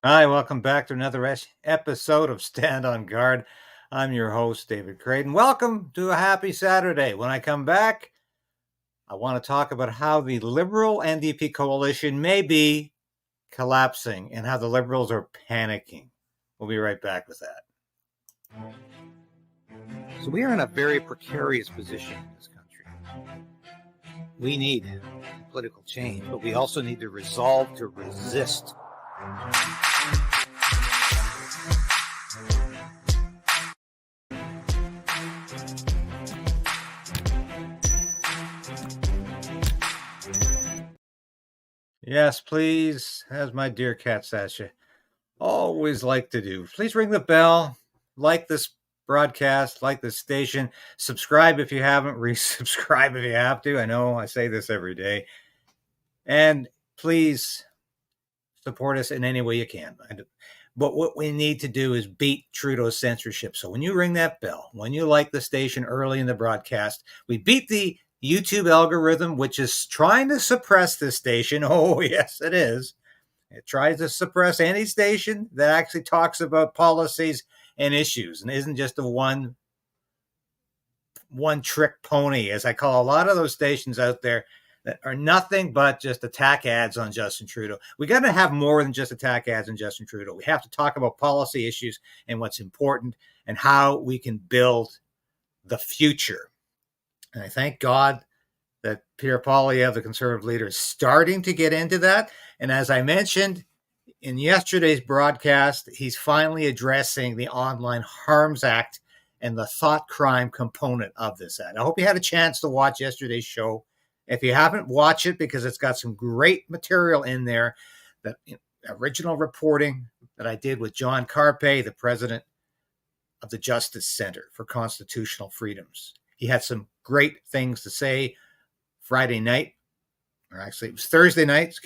Hi, welcome back to another episode of Stand on Guard. I'm your host, David Krayden. Welcome to a happy Saturday. When I come back, I want to talk about how the liberal-NDP coalition may be collapsing and how the liberals are panicking. We'll be right back with that. So we are in a very precarious position in this country. We need political change, but we also need the resolve to resist. Yes, please, as my dear cat Sasha always like to do. Please ring the bell, like this broadcast, like this station, subscribe if you haven't, resubscribe if you have to. I know I say this every day. And please support us in any way you can. But what we need to do is beat Trudeau's censorship. So when you ring that bell, when you like the station early in the broadcast, we beat the YouTube algorithm, which is trying to suppress this station. Oh, yes, it is. It tries to suppress any station that actually talks about policies and issues and isn't just a one trick pony, as I call a lot of those stations out there that are nothing but just attack ads on Justin Trudeau. We got to have more than just attack ads on Justin Trudeau. We have to talk about policy issues and what's important and how we can build the future. And I thank God that Pierre Poilievre, the Conservative leader, is starting to get into that. And as I mentioned in yesterday's broadcast, he's finally addressing the Online Harms Act and the thought crime component of this act. I hope you had a chance to watch yesterday's show. If you haven't, watch it because it's got some great material in there. That original reporting that I did with John Carpe, the president of the Justice Center for Constitutional Freedoms. He had some great things to say Friday night, or actually it was Thursday night,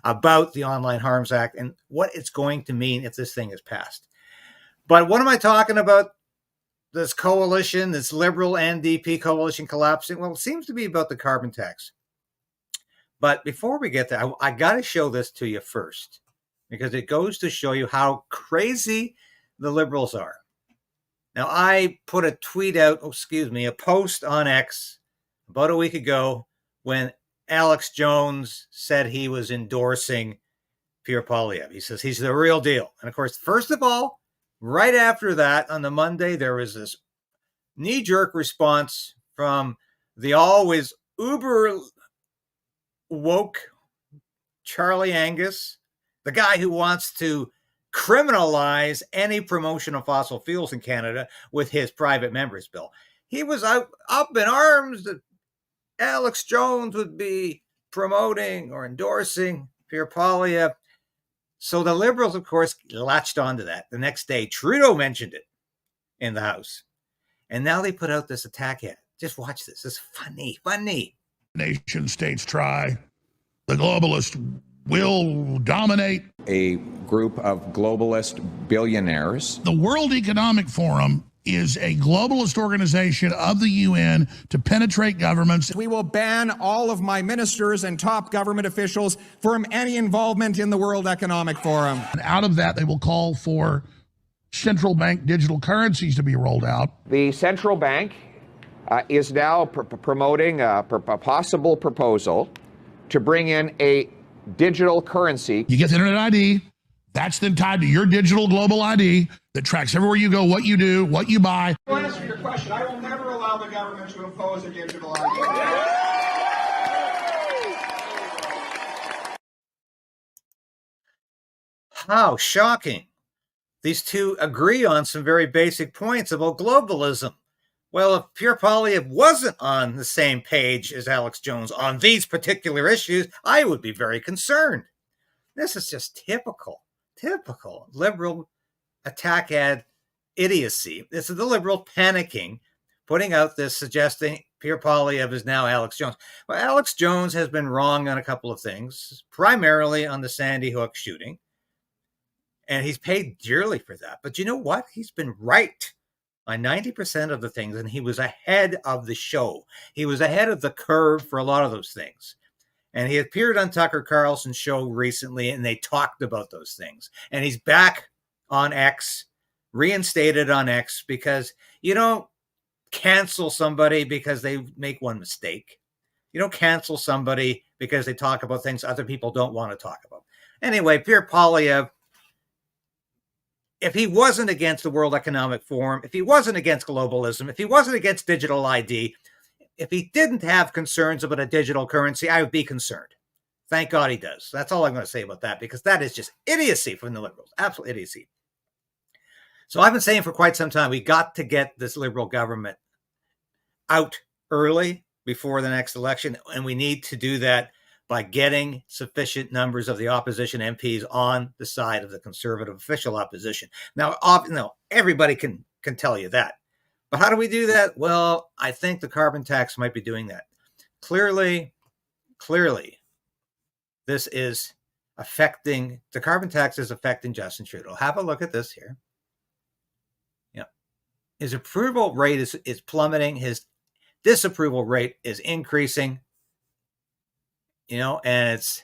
about the Online Harms Act and what it's going to mean if this thing is passed. But what am I talking about? This coalition, this liberal-NDP coalition collapsing? Well, it seems to be about the carbon tax. But before we get there, I got to show this to you first, because it goes to show you how crazy the liberals are. Now, I put a tweet out, a post on X about a week ago when Alex Jones said he was endorsing Pierre Poilievre. He says he's the real deal. And of course, first of all, right after that, on the Monday, there was this knee-jerk response from the always uber woke Charlie Angus, the guy who wants to criminalize any promotion of fossil fuels in Canada with his private members bill. He was up in arms that Alex Jones would be promoting or endorsing Pierre Poilievre. So the Liberals, of course, latched onto that. The next day, Trudeau mentioned it in the House. And now they put out this attack ad. Just watch this. It's funny. Nation states try. The globalists will dominate. A group of globalist billionaires. The World Economic Forum is a globalist organization of the UN to penetrate governments. We will ban all of my ministers and top government officials from any involvement in the World Economic Forum. And out of that, they will call for central bank digital currencies to be rolled out. The central bank is now promoting a possible proposal to bring in a digital currency. You get the internet ID. That's then tied to your digital global ID that tracks everywhere you go, what you do, what you buy. To answer your question, I will never allow the government to impose a digital ID. How shocking. These two agree on some very basic points about globalism. Well, if Pierre Poilievre wasn't on the same page as Alex Jones on these particular issues, I would be very concerned. This is just typical liberal attack ad idiocy. This is the liberal panicking, putting out this suggesting Pierre Poilievre is now Alex Jones. Well, Alex Jones has been wrong on a couple of things, primarily on the Sandy Hook shooting. And he's paid dearly for that. But you know what? He's been right on 90% of the things, and he was ahead of the show. He was ahead of the curve for a lot of those things. And he appeared on Tucker Carlson's show recently, and they talked about those things. And he's back on X, reinstated on X, because you don't cancel somebody because they make one mistake. You don't cancel somebody because they talk about things other people don't want to talk about. Anyway, Pierre Poilievre, if he wasn't against the World Economic Forum, if he wasn't against globalism, if he wasn't against digital ID, if he didn't have concerns about a digital currency, I would be concerned. Thank God he does. That's all I'm going to say about that, because that is just idiocy from the Liberals. Absolute idiocy. So I've been saying for quite some time, we got to get this Liberal government out early before the next election, and we need to do that by getting sufficient numbers of the opposition MPs on the side of the Conservative official opposition. Now, everybody can tell you that. But how do we do that? Well, I think the carbon tax might be doing that. Clearly, this is affecting, the carbon tax is affecting Justin Trudeau. Have a look at this here. His approval rate is plummeting. His disapproval rate is increasing. And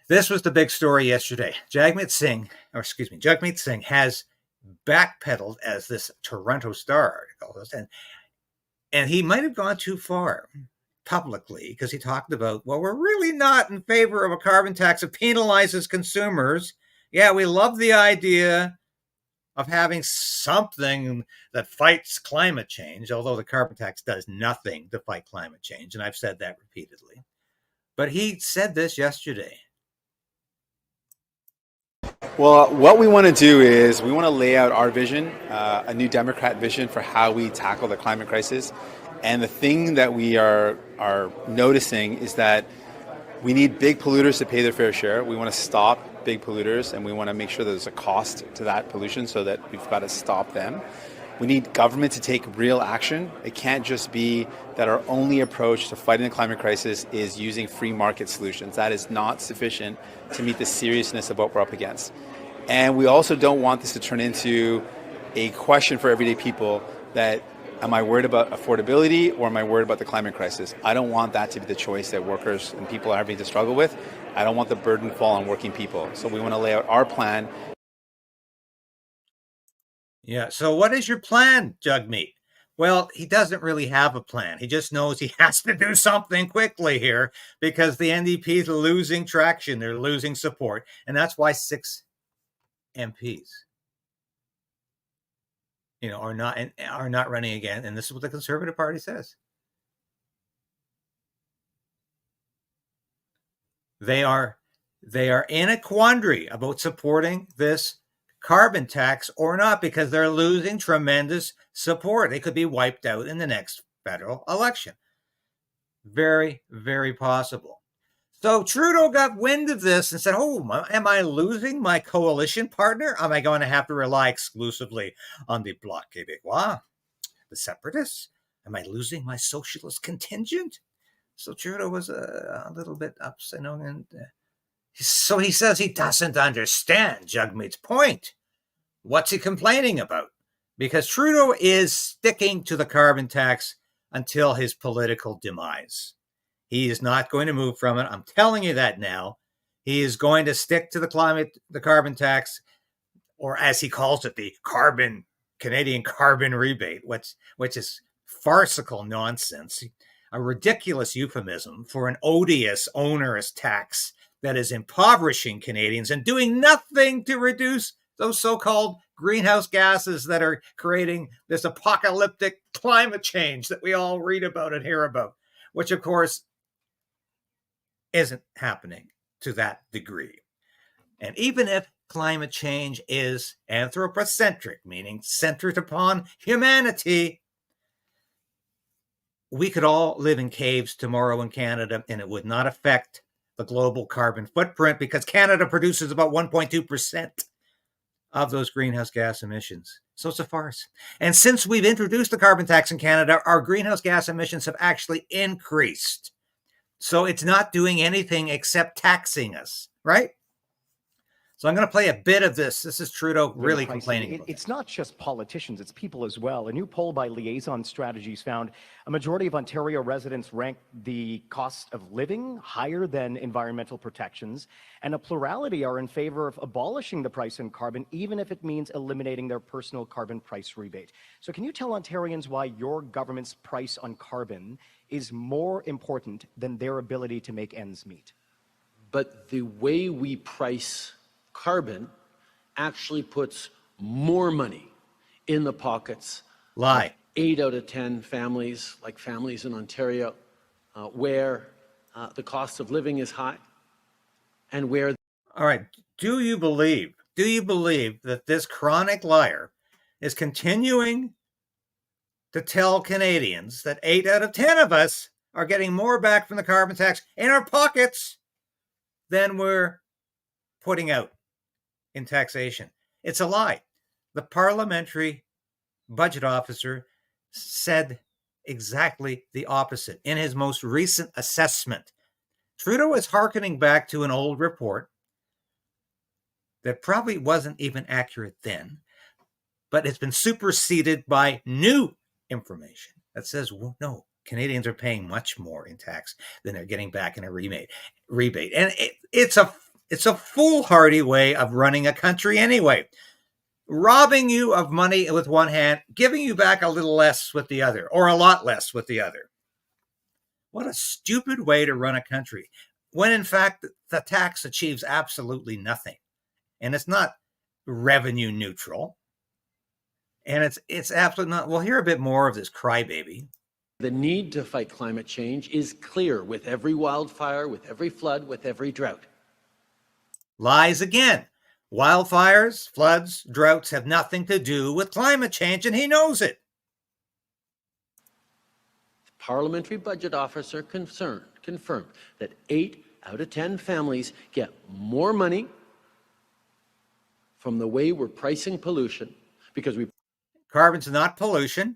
this was the big story yesterday. Jagmeet Singh has backpedaled, as this Toronto Star article, and he might have gone too far publicly, because he talked about, well, we're really not in favor of a carbon tax that penalizes consumers. Yeah, we love the idea of having something that fights climate change, although the carbon tax does nothing to fight climate change, and I've said that repeatedly. But he said this yesterday. Well, what we want to do is we want to lay out our vision, a new Democrat vision for how we tackle the climate crisis. And the thing that we are noticing is that we need big polluters to pay their fair share. We want to stop big polluters, and we want to make sure that there's a cost to that pollution, so that we've got to stop them. We need government to take real action. It can't just be that our only approach to fighting the climate crisis is using free market solutions. That is not sufficient to meet the seriousness of what we're up against. And we also don't want this to turn into a question for everyday people that, am I worried about affordability or am I worried about the climate crisis? I don't want that to be the choice that workers and people are having to struggle with. I don't want the burden to fall on working people. So we want to lay out our plan. Yeah, so what is your plan, Jagmeet? Well, he doesn't really have a plan. He just knows he has to do something quickly here, because the NDP is losing traction. They're losing support. And that's why 6 MPs are not running again. And this is what the Conservative Party says. They are in a quandary about supporting this carbon tax or not, because they're losing tremendous support. They could be wiped out in the next federal election. Very, very possible. So Trudeau got wind of this and said, oh, am I losing my coalition partner? Am I going to have to rely exclusively on the Bloc Québécois, the separatists? Am I losing my socialist contingent? So Trudeau was a little bit upset. So he says he doesn't understand Jagmeet's point. What's he complaining about? Because Trudeau is sticking to the carbon tax until his political demise. He is not going to move from it. I'm telling you that now. He is going to stick to the carbon tax, or as he calls it, the Canadian carbon rebate, which is farcical nonsense, a ridiculous euphemism for an odious, onerous tax that is impoverishing Canadians and doing nothing to reduce those so-called greenhouse gases that are creating this apocalyptic climate change that we all read about and hear about, which of course isn't happening to that degree. And even if climate change is anthropocentric, meaning centered upon humanity, we could all live in caves tomorrow in Canada and it would not affect the global carbon footprint, because Canada produces about 1.2% of those greenhouse gas emissions. So it's a farce. And since we've introduced the carbon tax in Canada, our greenhouse gas emissions have actually increased. So it's not doing anything except taxing us, right? So I'm going to play a bit of this. This is Trudeau really complaining about It's not just politicians, it's people as well. A new poll by Liaison Strategies found a majority of Ontario residents rank the cost of living higher than environmental protections, and a plurality are in favor of abolishing the price on carbon, even if it means eliminating their personal carbon price rebate. So can you tell Ontarians why your government's price on carbon is more important than their ability to make ends meet? But the way we price carbon actually puts more money in the pockets Lie. of 8 out of 10 families, like families in Ontario, where the cost of living is high and where... All right. Do you believe that this chronic liar is continuing to tell Canadians that 8 out of 10 of us are getting more back from the carbon tax in our pockets than we're putting out in taxation? It's a lie. The parliamentary budget officer said exactly the opposite in his most recent assessment. Trudeau is hearkening back to an old report that probably wasn't even accurate then, but it's been superseded by new information that says, well, no, Canadians are paying much more in tax than they're getting back in a rebate. And it's a foolhardy way of running a country anyway. Robbing you of money with one hand, giving you back a little less with the other, or a lot less with the other. What a stupid way to run a country, when in fact the tax achieves absolutely nothing. And it's not revenue neutral. And it's absolutely not. We'll hear a bit more of this crybaby. The need to fight climate change is clear with every wildfire, with every flood, with every drought. Lies again. Wildfires, floods, droughts have nothing to do with climate change, and he knows it. The parliamentary budget officer confirmed that 8 out of 10 families get more money from the way we're pricing pollution because we... Carbon's not pollution.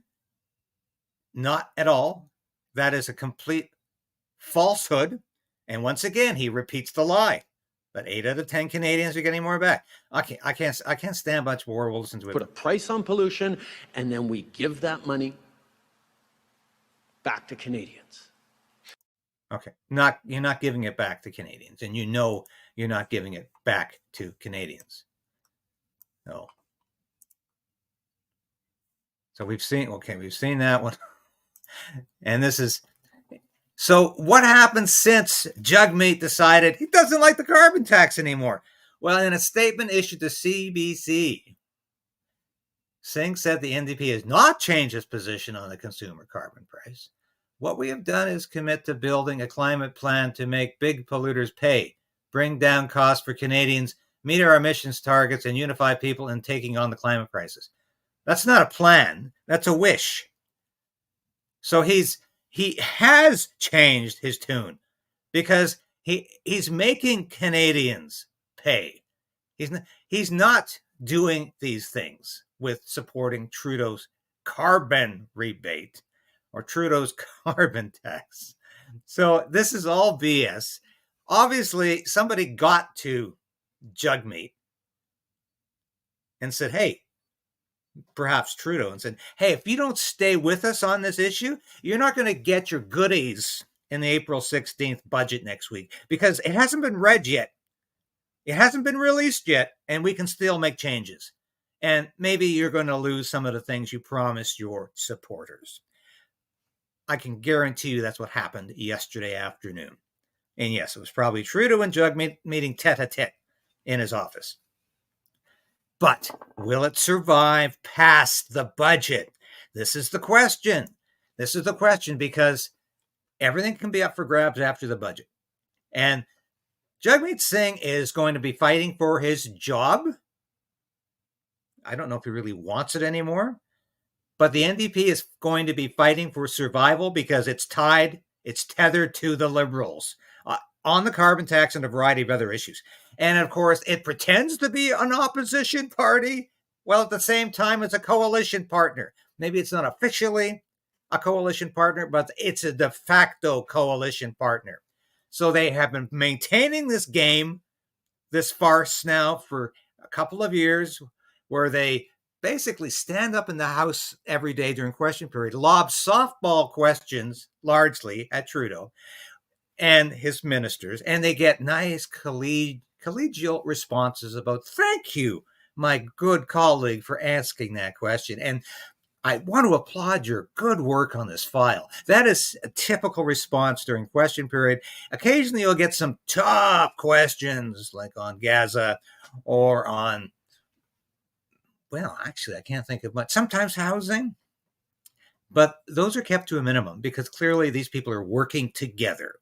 Not at all. That is a complete falsehood. And once again, he repeats the lie that 8 out of 10 Canadians are getting more back. I can't stand much more. We'll listen to it. Put a price on pollution, and then we give that money back to Canadians. Okay. You're not giving it back to Canadians, and you know you're not giving it back to Canadians. No. So we've seen that one. And this is, so what happened since Jugmeat decided he doesn't like the carbon tax anymore? Well, in a statement issued to CBC, Singh said the NDP has not changed its position on the consumer carbon price. What we have done is commit to building a climate plan to make big polluters pay, bring down costs for Canadians, meet our emissions targets, and unify people in taking on the climate crisis. That's not a plan. That's a wish. So he has changed his tune because he's making Canadians pay. He's not doing these things with supporting Trudeau's carbon rebate or Trudeau's carbon tax. So this is all BS. Obviously, somebody got to Jugmeat and said, hey, perhaps Trudeau, and said, hey, if you don't stay with us on this issue, you're not going to get your goodies in the April 16th budget next week because it hasn't been read yet. It hasn't been released yet, and we can still make changes. And maybe you're going to lose some of the things you promised your supporters. I can guarantee you that's what happened yesterday afternoon. And yes, it was probably Trudeau and Jugmeat meeting tete-a-tete in his office. But will it survive past the budget? This is the question. This is the question because everything can be up for grabs after the budget. And Jagmeet Singh is going to be fighting for his job. I don't know if he really wants it anymore. But the NDP is going to be fighting for survival because it's tethered to the Liberals on the carbon tax and a variety of other issues. And of course, it pretends to be an opposition party, while at the same time it's a coalition partner. Maybe it's not officially a coalition partner, but it's a de facto coalition partner. So they have been maintaining this game this farce now for a couple of years, where they basically stand up in the House every day during question period, lob softball questions largely at Trudeau and his ministers, and they get nice collegial responses about, thank you, my good colleague, for asking that question. And I want to applaud your good work on this file. That is a typical response during question period. Occasionally you'll get some tough questions like on Gaza or on, well, actually, I can't think of much. Sometimes housing. But those are kept to a minimum because clearly these people are working together.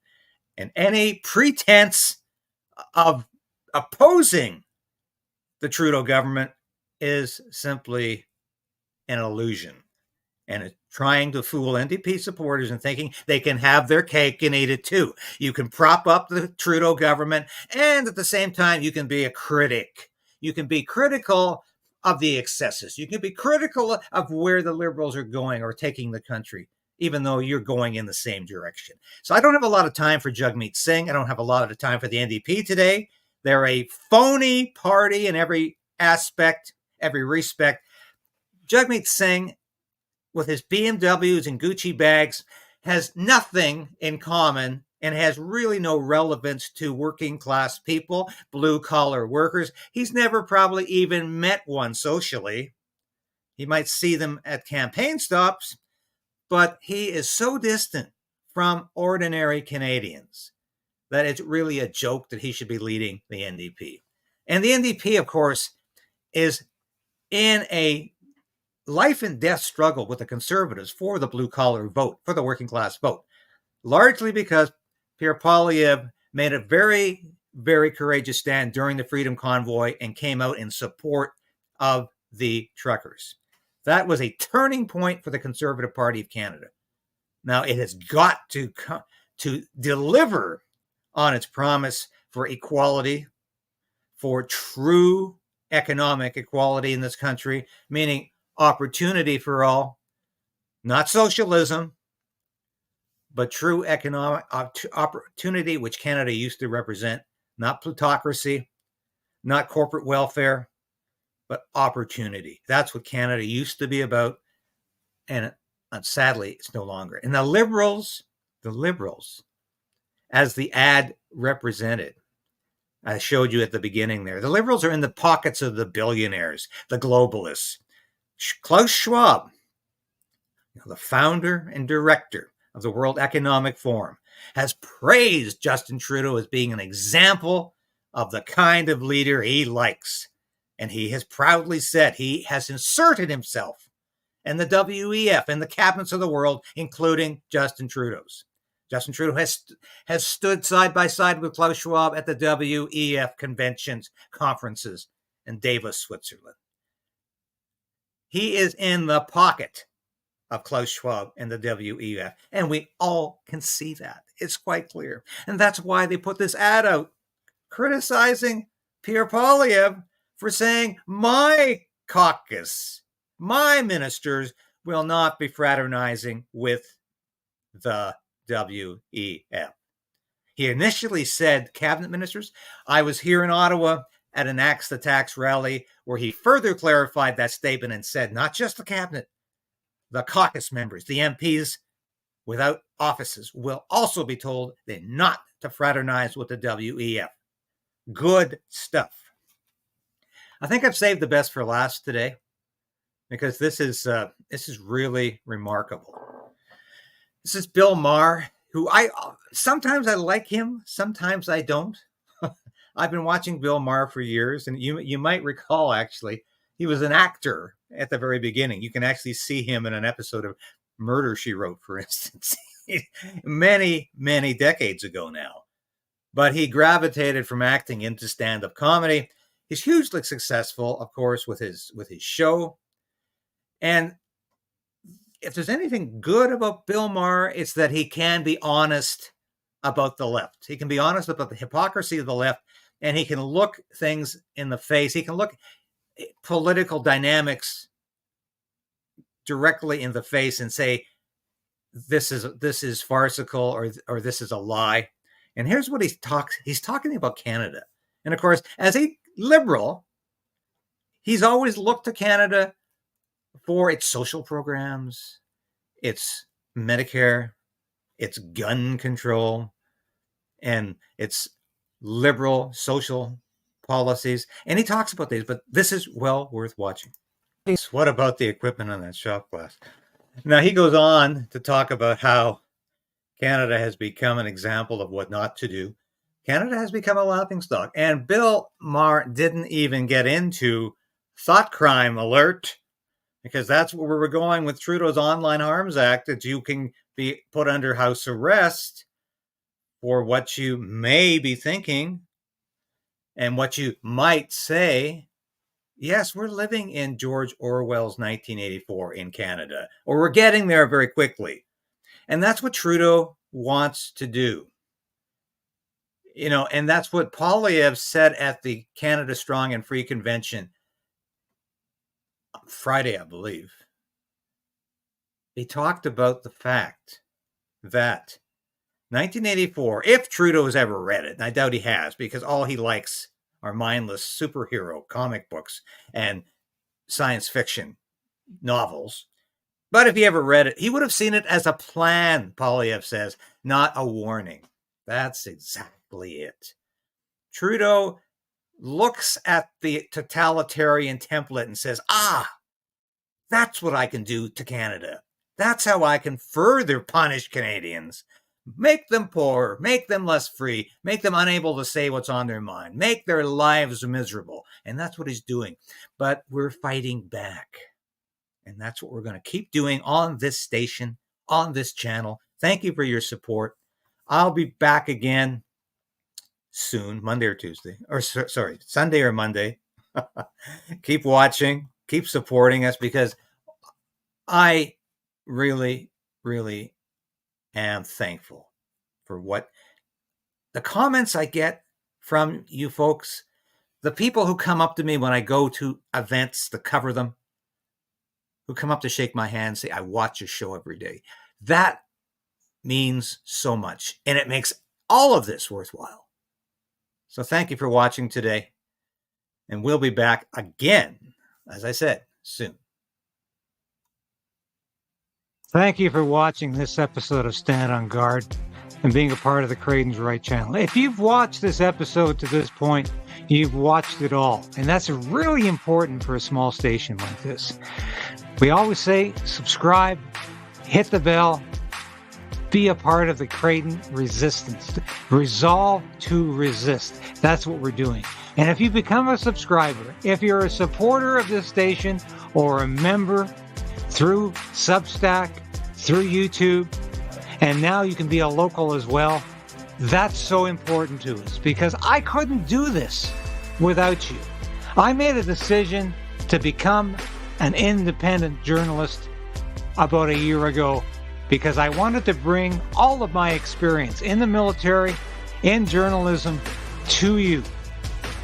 And any pretense of opposing the Trudeau government is simply an illusion. And it's trying to fool NDP supporters and thinking they can have their cake and eat it too. You can prop up the Trudeau government, and at the same time, you can be a critic. You can be critical of the excesses. You can be critical of where the Liberals are going or taking the country, even though you're going in the same direction. So I don't have a lot of time for Jagmeet Singh. I don't have a lot of time for the NDP today. They're a phony party in every aspect, every respect. Jagmeet Singh, with his BMWs and Gucci bags, has nothing in common and has really no relevance to working class people, blue collar workers. He's never probably even met one socially. He might see them at campaign stops, but he is so distant from ordinary Canadians that it's really a joke that he should be leading the NDP. And the NDP, of course, is in a life and death struggle with the Conservatives for the blue collar vote, for the working class vote, largely because Pierre Poilievre made a very, very courageous stand during the Freedom Convoy and came out in support of the truckers. That was a turning point for the Conservative Party of Canada. Now it has got to deliver on its promise for equality, for true economic equality in this country, meaning opportunity for all, not socialism, but true economic opportunity, which Canada used to represent, not plutocracy, not corporate welfare, but opportunity. That's what Canada used to be about, and sadly, it's no longer. And the Liberals, as the ad represented, I showed you at the beginning there, the Liberals are in the pockets of the billionaires, the globalists. Klaus Schwab, the founder and director of the World Economic Forum, has praised Justin Trudeau as being an example of the kind of leader he likes. And he has proudly said he has inserted himself in the WEF and the cabinets of the world, including Justin Trudeau's. Justin Trudeau has stood side by side with Klaus Schwab at the WEF conventions, conferences in Davos, Switzerland. He is in the pocket of Klaus Schwab and the WEF, and we all can see that. It's quite clear. And that's why they put this ad out criticizing Pierre Poilievre for saying, my caucus, my ministers will not be fraternizing with the WEF. He initially said cabinet ministers. I was here in Ottawa at an Axe the Tax rally where he further clarified that statement and said not just the cabinet, the caucus members, the MPs without offices will also be told they're not to fraternize with the WEF. Good stuff. I think I've saved the best for last today because this is really remarkable. This is Bill Maher, who sometimes I like him, sometimes I don't. I've been watching Bill Maher for years, and you might recall, actually, he was an actor at the very beginning. You can actually see him in an episode of Murder, She Wrote, for instance, many, many decades ago now. But he gravitated from acting into stand-up comedy. He's hugely successful, of course, with his show. And if there's anything good about Bill Maher, it's that he can be honest about the left. He can be honest about the hypocrisy of the left, and he can look things in the face. He can look political dynamics directly in the face and say, this is farcical or this is a lie. And here's what he's talking about Canada. And of course, as a liberal, he's always looked to Canada for its social programs, its Medicare, its gun control, and its liberal social policies. And he talks about these, but this is well worth watching. What about the equipment on that shot glass? Now, he goes on to talk about how Canada has become an example of what not to do. Canada has become a laughingstock. And Bill Maher didn't even get into thought crime alert, because that's where we're going with Trudeau's Online Harms Act, that you can be put under house arrest for what you may be thinking and what you might say. Yes, we're living in George Orwell's 1984 in Canada, or we're getting there very quickly. And that's what Trudeau wants to do. You know, and that's what Poilievre said at the Canada Strong and Free Convention Friday, I believe. He talked about the fact that 1984, if Trudeau's ever read it, and I doubt he has, because all he likes are mindless superhero comic books and science fiction novels. But if he ever read it, he would have seen it as a plan, Poilievre says, not a warning. That's exactly it. Trudeau looks at the totalitarian template and says, that's what I can do to Canada. That's how I can further punish Canadians. Make them poor, make them less free, make them unable to say what's on their mind, make their lives miserable. And that's what he's doing. But we're fighting back. And that's what we're going to keep doing on this station, on this channel. Thank you for your support. I'll be back again soon, Monday or Tuesday, or sorry, Sunday or Monday. Keep watching, keep supporting us, because I really, really am thankful for what the comments I get from you folks, the people who come up to me when I go to events to cover them, who come up to shake my hand, say, I watch your show every day. That means so much, and it makes all of this worthwhile. So thank you for watching today, and we'll be back again, as I said, soon. Thank you for watching this episode of Stand on Guard and being a part of the Krayden'S Right channel. If you've watched this episode to this point, you've watched it all. And that's really important for a small station like this. We always say subscribe, hit the bell, be a part of the Krayden resistance. Resolve to resist. That's what we're doing. And if you become a subscriber, if you're a supporter of this station or a member through Substack, through YouTube, and now you can be a local as well, that's so important to us, because I couldn't do this without you. I made a decision to become an independent journalist about a year ago because I wanted to bring all of my experience in the military, in journalism, to you.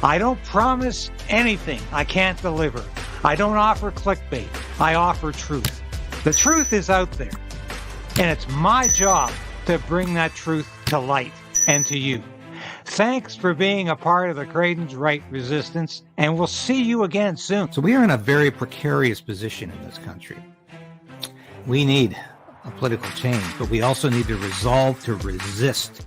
I don't promise anything I can't deliver. I don't offer clickbait. I offer truth. The truth is out there, and it's my job to bring that truth to light and to you. Thanks for being a part of the Krayden'S Right resistance, and we'll see you again soon. So we are in a very precarious position in this country. We need a political change, but we also need to resolve to resist